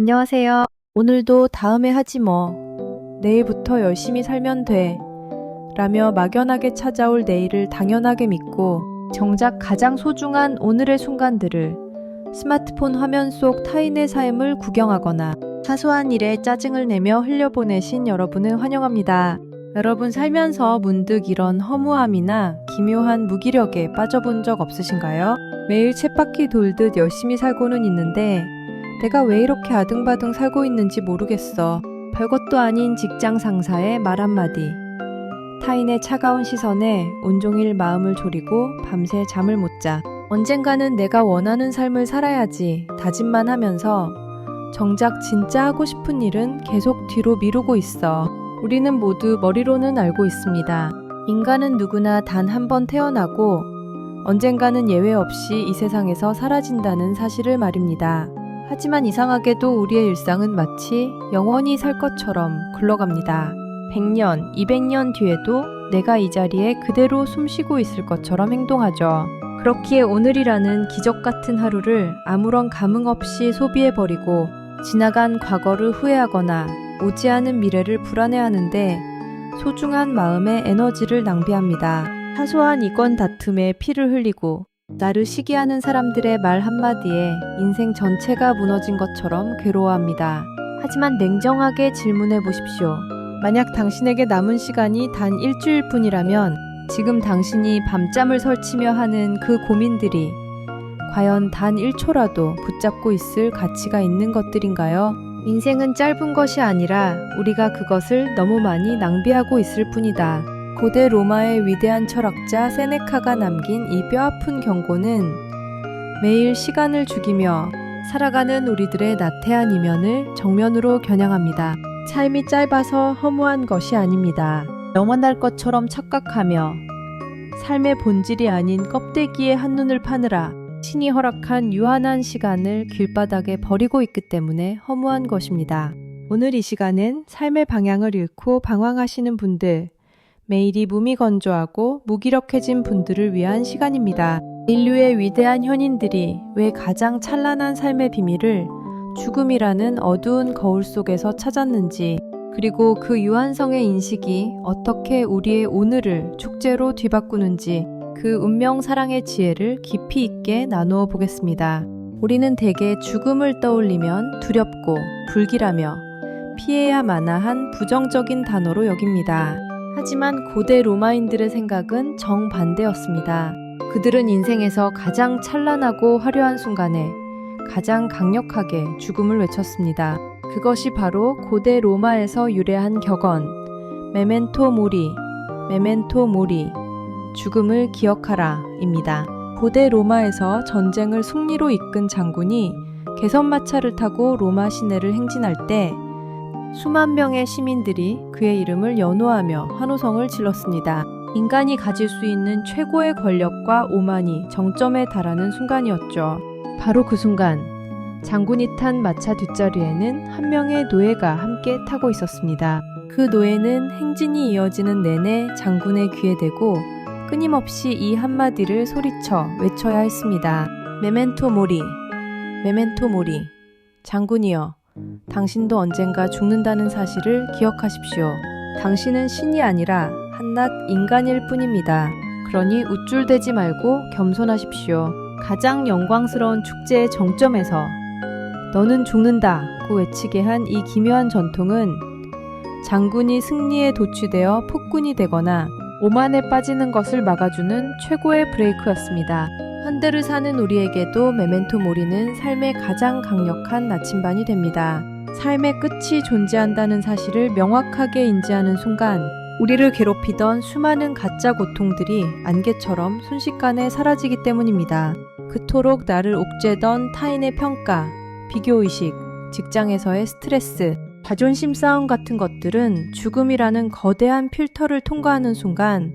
안녕하세요. 오늘도 다음에 하지 뭐. 내일부터 열심히 살면 돼. 라며 막연하게 찾아올 내일을 당연하게 믿고 정작 가장 소중한 오늘의 순간들을 스마트폰 화면 속 타인의 삶을 구경하거나 사소한 일에 짜증을 내며 흘려보내신 여러분을 환영합니다. 여러분 살면서 문득 이런 허무함이나 기묘한 무기력에 빠져본 적 없으신가요? 매일 쳇바퀴 돌듯 열심히 살고는 있는데 내가 왜 이렇게 아등바등 살고 있는지 모르겠어. 별것도 아닌 직장 상사의 말 한마디. 타인의 차가운 시선에 온종일 마음을 졸이고 밤새 잠을 못 자. 언젠가는 내가 원하는 삶을 살아야지 다짐만 하면서 정작 진짜 하고 싶은 일은 계속 뒤로 미루고 있어. 우리는 모두 머리로는 알고 있습니다. 인간은 누구나 단 한 번 태어나고 언젠가는 예외 없이 이 세상에서 사라진다는 사실을 말입니다. 하지만 이상하게도 우리의 일상은 마치 영원히 살 것처럼 굴러갑니다. 100년, 200년 뒤에도 내가 이 자리에 그대로 숨쉬고 있을 것처럼 행동하죠. 그렇기에 오늘이라는 기적 같은 하루를 아무런 감흥 없이 소비해버리고 지나간 과거를 후회하거나 오지 않은 미래를 불안해하는데 소중한 마음의 에너지를 낭비합니다. 사소한 이권 다툼에 피를 흘리고 나를 시기하는 사람들의 말 한마디에 인생 전체가 무너진 것처럼 괴로워합니다. 하지만 냉정하게 질문해 보십시오. 만약 당신에게 남은 시간이 단 일주일 뿐이라면 지금 당신이 밤잠을 설치며 하는 그 고민들이 과연 단 1초라도 붙잡고 있을 가치가 있는 것들인가요? 인생은 짧은 것이 아니라 우리가 그것을 너무 많이 낭비하고 있을 뿐이다. 고대 로마의 위대한 철학자 세네카가 남긴 이 뼈아픈 경고는 매일 시간을 죽이며 살아가는 우리들의 나태한 이면을 정면으로 겨냥합니다. 삶이 짧아서 허무한 것이 아닙니다. 영원할 것처럼 착각하며 삶의 본질이 아닌 껍데기에 한눈을 파느라 신이 허락한 유한한 시간을 길바닥에 버리고 있기 때문에 허무한 것입니다. 오늘 이 시간은 삶의 방향을 잃고 방황하시는 분들, 매일이 무미건조하고 무기력해진 분들을 위한 시간입니다. 인류의 위대한 현인들이 왜 가장 찬란한 삶의 비밀을 죽음이라는 어두운 거울 속에서 찾았는지, 그리고 그 유한성의 인식이 어떻게 우리의 오늘을 축제로 뒤바꾸는지 그 운명 사랑의 지혜를 깊이 있게 나누어 보겠습니다. 우리는 대개 죽음을 떠올리면 두렵고 불길하며 피해야 마나한 부정적인 단어로 여깁니다. 하지만 고대 로마인들의 생각은 정반대였습니다. 그들은 인생에서 가장 찬란하고 화려한 순간에 가장 강력하게 죽음을 외쳤습니다. 그것이 바로 고대 로마에서 유래한 격언 메멘토 모리, 메멘토 모리, 죽음을 기억하라 입니다. 고대 로마에서 전쟁을 승리로 이끈 장군이 개선마차를 타고 로마 시내를 행진할 때 수만 명의 시민들이 그의 이름을 연호하며 환호성을 질렀습니다. 인간이 가질 수 있는 최고의 권력과 오만이 정점에 달하는 순간이었죠. 바로 그 순간 장군이 탄 마차 뒷자리에는 한 명의 노예가 함께 타고 있었습니다. 그 노예는 행진이 이어지는 내내 장군의 귀에 대고 끊임없이 이 한마디를 소리쳐 외쳐야 했습니다. 메멘토 모리, 메멘토 모리. 장군이여, 당신도 언젠가 죽는다는 사실을 기억하십시오. 당신은 신이 아니라 한낱 인간일 뿐입니다. 그러니 우쭐대지 말고 겸손하십시오. 가장 영광스러운 축제의 정점에서 너는 죽는다고 외치게 한 이 기묘한 전통은 장군이 승리에 도취되어 폭군이 되거나 오만에 빠지는 것을 막아주는 최고의 브레이크였습니다. 현대를 사는 우리에게도 메멘토 모리는 삶의 가장 강력한 나침반이 됩니다. 삶의 끝이 존재한다는 사실을 명확하게 인지하는 순간 우리를 괴롭히던 수많은 가짜 고통들이 안개처럼 순식간에 사라지기 때문입니다. 그토록 나를 옥죄던 타인의 평가, 비교의식, 직장에서의 스트레스, 자존심 싸움 같은 것들은 죽음이라는 거대한 필터를 통과하는 순간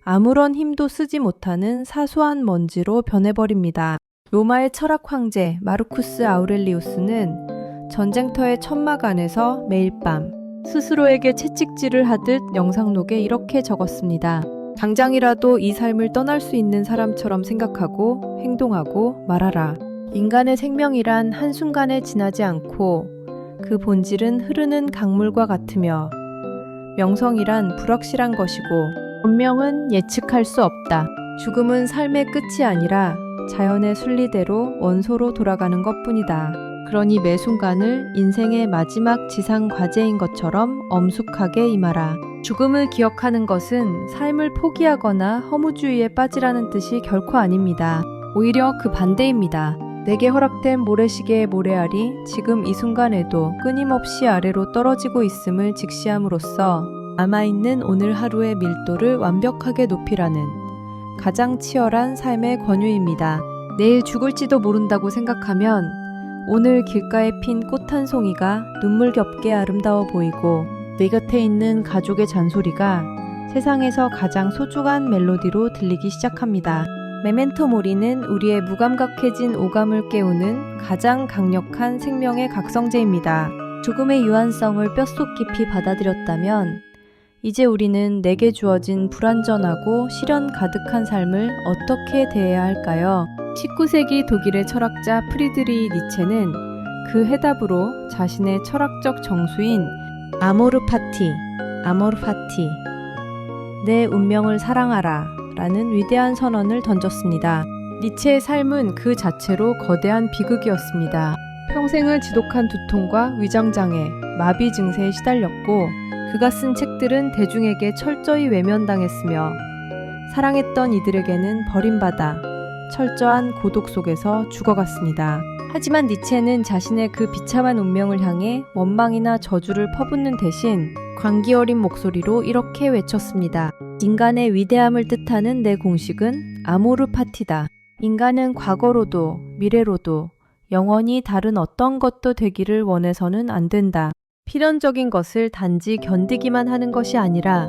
아무런 힘도 쓰지 못하는 사소한 먼지로 변해버립니다. 로마의 철학 황제 마르쿠스 아우렐리우스는 전쟁터의 천막 안에서 매일 밤 스스로에게 채찍질을 하듯 영상록에 이렇게 적었습니다. 당장이라도 이 삶을 떠날 수 있는 사람처럼 생각하고 행동하고 말하라. 인간의 생명이란 한순간에 지나지 않고 그 본질은 흐르는 강물과 같으며 명성이란 불확실한 것이고 운명은 예측할 수 없다. 죽음은 삶의 끝이 아니라 자연의 순리대로 원소로 돌아가는 것뿐이다. 그러니 매 순간을 인생의 마지막 지상 과제인 것처럼 엄숙하게 임하라. 죽음을 기억하는 것은 삶을 포기하거나 허무주의에 빠지라는 뜻이 결코 아닙니다. 오히려 그 반대입니다. 내게 허락된 모래시계의 모래알이 지금 이 순간에도 끊임없이 아래로 떨어지고 있음을 직시함으로써 남아있는 오늘 하루의 밀도를 완벽하게 높이라는 가장 치열한 삶의 권유입니다. 내일 죽을지도 모른다고 생각하면 오늘 길가에 핀 꽃 한 송이가 눈물겹게 아름다워 보이고 내 곁에 있는 가족의 잔소리가 세상에서 가장 소중한 멜로디로 들리기 시작합니다. 메멘토 모리는 우리의 무감각해진 오감을 깨우는 가장 강력한 생명의 각성제입니다. 죽음의 유한성을 뼛속 깊이 받아들였다면 이제 우리는 내게 주어진 불완전하고 시련 가득한 삶을 어떻게 대해야 할까요? 19세기 독일의 철학자 프리드리히 니체는 그 해답으로 자신의 철학적 정수인 아모르 파티, 내 운명을 사랑하라 라는 위대한 선언을 던졌습니다. 니체의 삶은 그 자체로 거대한 비극이었습니다. 평생을 지독한 두통과 위장장애, 마비 증세에 시달렸고 그가 쓴 책들은 대중에게 철저히 외면당했으며 사랑했던 이들에게는 버림받아 철저한 고독 속에서 죽어갔습니다. 하지만 니체는 자신의 그 비참한 운명을 향해 원망이나 저주를 퍼붓는 대신 광기 어린 목소리로 이렇게 외쳤습니다. 인간의 위대함을 뜻하는 내 공식은 아모르 파티다. 인간은 과거로도 미래로도 영원히 다른 어떤 것도 되기를 원해서는 안 된다. 필연적인 것을 단지 견디기만 하는 것이 아니라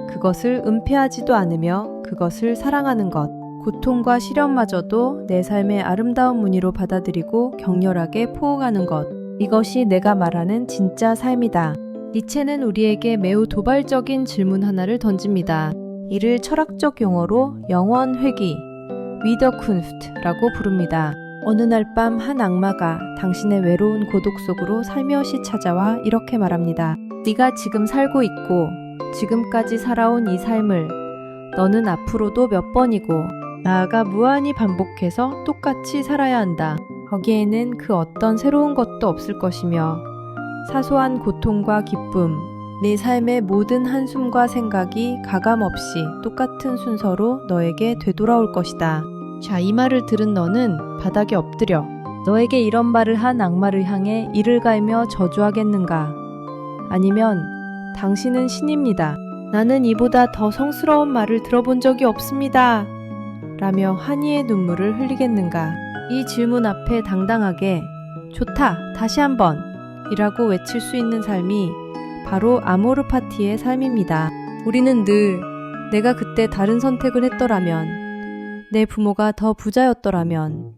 그것을 은폐하지도 않으며 그것을 사랑하는 것. 고통과 시련마저도 내 삶의 아름다운 무늬로 받아들이고 격렬하게 포옹하는 것. 이것이 내가 말하는 진짜 삶이다. 니체는 우리에게 매우 도발적인 질문 하나를 던집니다. 이를 철학적 용어로 영원 회귀, 위더쿤프트라고 부릅니다. 어느 날 밤 한 악마가 당신의 외로운 고독 속으로 살며시 찾아와 이렇게 말합니다. 네가 지금 살고 있고 지금까지 살아온 이 삶을 너는 앞으로도 몇 번이고 나아가 무한히 반복해서 똑같이 살아야 한다. 거기에는 그 어떤 새로운 것도 없을 것이며 사소한 고통과 기쁨, 네 삶의 모든 한숨과 생각이 가감없이 똑같은 순서로 너에게 되돌아올 것이다. 자, 이 말을 들은 너는 바닥에 엎드려 너에게 이런 말을 한 악마를 향해 이를 갈며 저주하겠는가? 아니면 당신은 신입니다. 나는 이보다 더 성스러운 말을 들어본 적이 없습니다. 라며 환희의 눈물을 흘리겠는가? 이 질문 앞에 당당하게 좋다, 다시 한번 이라고 외칠 수 있는 삶이 바로 아모르 파티의 삶입니다. 우리는 늘 내가 그때 다른 선택을 했더라면, 내 부모가 더 부자였더라면,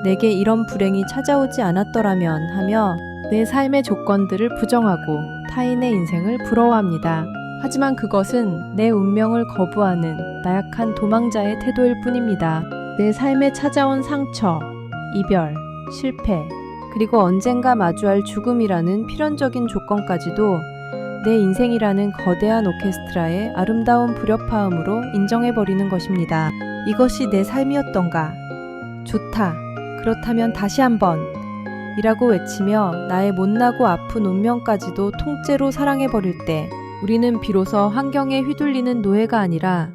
내게 이런 불행이 찾아오지 않았더라면 하며 내 삶의 조건들을 부정하고 타인의 인생을 부러워합니다. 하지만 그것은 내 운명을 거부하는 나약한 도망자의 태도일 뿐입니다. 내 삶에 찾아온 상처, 이별, 실패, 그리고 언젠가 마주할 죽음이라는 필연적인 조건까지도 내 인생이라는 거대한 오케스트라의 아름다운 불협화음으로 인정해버리는 것입니다. 이것이 내 삶이었던가? 좋다. 그렇다면 다시 한번 이라고 외치며 나의 못나고 아픈 운명까지도 통째로 사랑해버릴 때 우리는 비로소 환경에 휘둘리는 노예가 아니라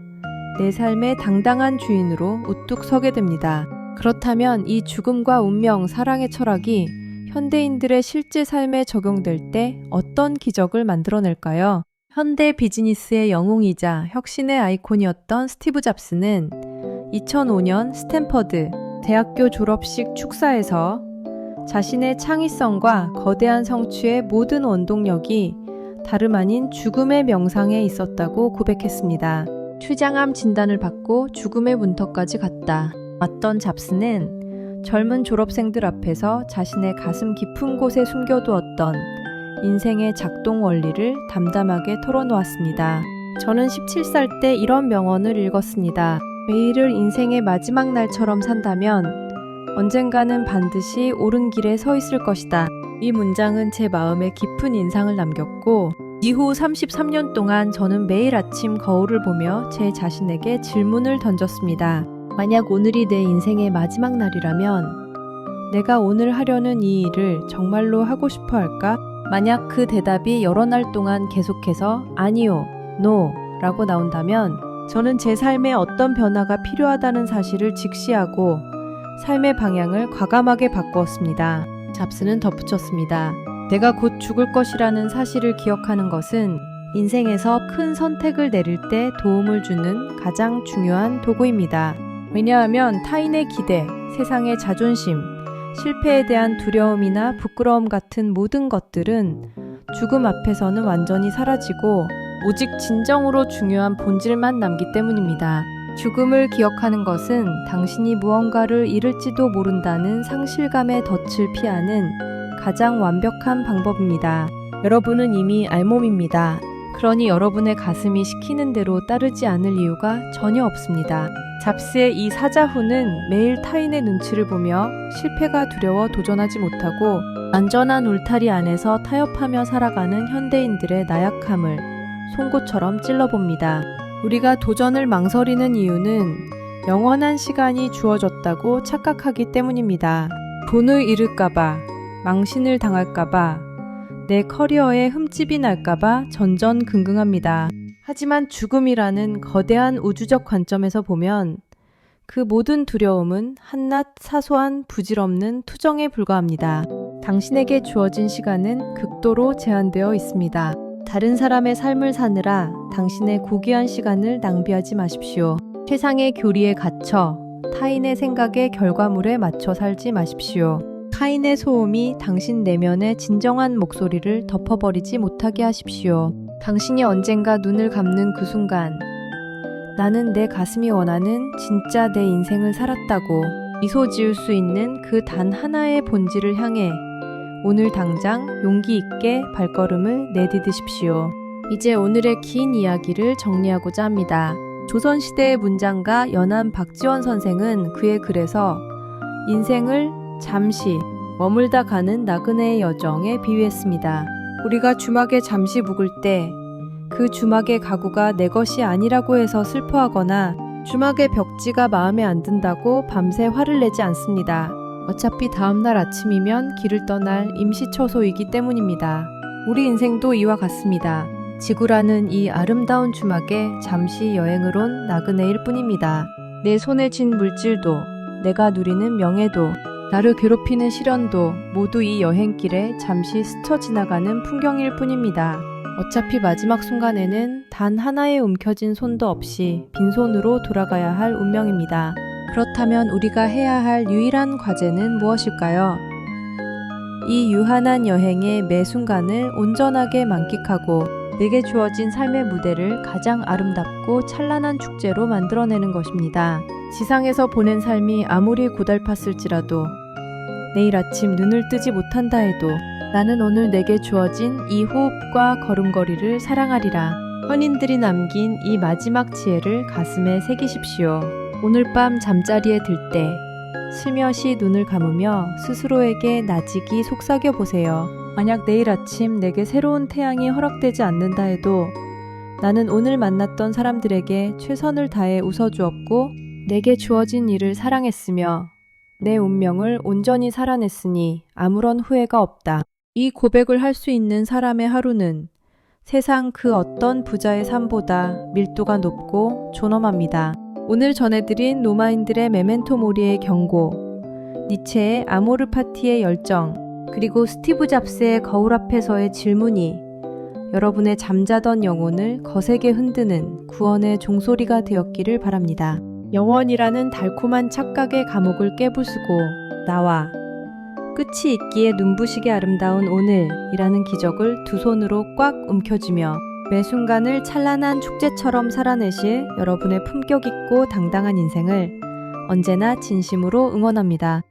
내 삶의 당당한 주인으로 우뚝 서게 됩니다. 그렇다면 이 죽음과 운명, 사랑의 철학이 현대인들의 실제 삶에 적용될 때 어떤 기적을 만들어낼까요? 현대 비즈니스의 영웅이자 혁신의 아이콘이었던 스티브 잡스는 2005년 스탠퍼드 대학교 졸업식 축사에서 자신의 창의성과 거대한 성취의 모든 원동력이 다름 아닌 죽음의 명상에 있었다고 고백했습니다. 췌장암 진단을 받고 죽음의 문턱까지 갔다. 왔던 잡스는 젊은 졸업생들 앞에서 자신의 가슴 깊은 곳에 숨겨두었던 인생의 작동 원리를 담담하게 털어놓았습니다. 저는 17살 때 이런 명언을 읽었습니다. 매일을 인생의 마지막 날처럼 산다면 언젠가는 반드시 옳은 길에 서 있을 것이다. 이 문장은 제 마음에 깊은 인상을 남겼고 이후 33년 동안 저는 매일 아침 거울을 보며 제 자신에게 질문을 던졌습니다. 만약 오늘이 내 인생의 마지막 날이라면 내가 오늘 하려는 이 일을 정말로 하고 싶어 할까? 만약 그 대답이 여러 날 동안 계속해서 아니요, no 라고 나온다면 저는 제 삶에 어떤 변화가 필요하다는 사실을 직시하고 삶의 방향을 과감하게 바꾸었습니다. 잡스는 덧붙였습니다. 내가 곧 죽을 것이라는 사실을 기억하는 것은 인생에서 큰 선택을 내릴 때 도움을 주는 가장 중요한 도구입니다. 왜냐하면 타인의 기대, 세상의 자존심, 실패에 대한 두려움이나 부끄러움 같은 모든 것들은 죽음 앞에서는 완전히 사라지고 오직 진정으로 중요한 본질만 남기 때문입니다. 죽음을 기억하는 것은 당신이 무언가를 잃을지도 모른다는 상실감의 덫을 피하는 가장 완벽한 방법입니다. 여러분은 이미 알몸입니다. 그러니 여러분의 가슴이 시키는 대로 따르지 않을 이유가 전혀 없습니다. 잡스의 이 사자후는 매일 타인의 눈치를 보며 실패가 두려워 도전하지 못하고 안전한 울타리 안에서 타협하며 살아가는 현대인들의 나약함을 송곳처럼 찔러봅니다. 우리가 도전을 망설이는 이유는 영원한 시간이 주어졌다고 착각하기 때문입니다. 돈을 잃을까봐, 망신을 당할까봐, 내 커리어에 흠집이 날까봐 전전긍긍합니다. 하지만 죽음이라는 거대한 우주적 관점에서 보면 그 모든 두려움은 한낱 사소한 부질없는 투정에 불과합니다. 당신에게 주어진 시간은 극도로 제한되어 있습니다. 다른 사람의 삶을 사느라 당신의 고귀한 시간을 낭비하지 마십시오. 세상의 교리에 갇혀 타인의 생각의 결과물에 맞춰 살지 마십시오. 타인의 소음이 당신 내면의 진정한 목소리를 덮어버리지 못하게 하십시오. 당신이 언젠가 눈을 감는 그 순간 나는 내 가슴이 원하는 진짜 내 인생을 살았다고 미소 지을 수 있는 그 단 하나의 본질을 향해 오늘 당장 용기 있게 발걸음을 내디디십시오. 이제 오늘의 긴 이야기를 정리하고자 합니다. 조선시대의 문장가 연암 박지원 선생은 그의 글에서 인생을 잠시 머물다 가는 나그네의 여정에 비유했습니다. 우리가 주막에 잠시 묵을 때 그 주막의 가구가 내 것이 아니라고 해서 슬퍼하거나 주막의 벽지가 마음에 안 든다고 밤새 화를 내지 않습니다. 어차피 다음날 아침이면 길을 떠날 임시처소이기 때문입니다. 우리 인생도 이와 같습니다. 지구라는 이 아름다운 주막에 잠시 여행을 온 나그네일 뿐입니다. 내 손에 쥔 물질도, 내가 누리는 명예도, 나를 괴롭히는 시련도 모두 이 여행길에 잠시 스쳐 지나가는 풍경일 뿐입니다. 어차피 마지막 순간에는 단 하나의 움켜진 손도 없이 빈손으로 돌아가야 할 운명입니다. 그렇다면 우리가 해야 할 유일한 과제는 무엇일까요? 이 유한한 여행의 매 순간을 온전하게 만끽하고 내게 주어진 삶의 무대를 가장 아름답고 찬란한 축제로 만들어내는 것입니다. 지상에서 보낸 삶이 아무리 고달팠을지라도 내일 아침 눈을 뜨지 못한다 해도 나는 오늘 내게 주어진 이 호흡과 걸음걸이를 사랑하리라. 헌인들이 남긴 이 마지막 지혜를 가슴에 새기십시오. 오늘 밤 잠자리에 들 때 슬며시 눈을 감으며 스스로에게 나직이 속삭여 보세요. 만약 내일 아침 내게 새로운 태양이 허락되지 않는다 해도 나는 오늘 만났던 사람들에게 최선을 다해 웃어주었고 내게 주어진 일을 사랑했으며 내 운명을 온전히 살아냈으니 아무런 후회가 없다. 이 고백을 할 수 있는 사람의 하루는 세상 그 어떤 부자의 삶보다 밀도가 높고 존엄합니다. 오늘 전해드린 로마인들의 메멘토 모리의 경고, 니체의 아모르 파티의 열정, 그리고 스티브 잡스의 거울 앞에서의 질문이 여러분의 잠자던 영혼을 거세게 흔드는 구원의 종소리가 되었기를 바랍니다. 영원이라는 달콤한 착각의 감옥을 깨부수고 나와 끝이 있기에 눈부시게 아름다운 오늘이라는 기적을 두 손으로 꽉 움켜쥐며 매 순간을 찬란한 축제처럼 살아내실 여러분의 품격 있고 당당한 인생을 언제나 진심으로 응원합니다.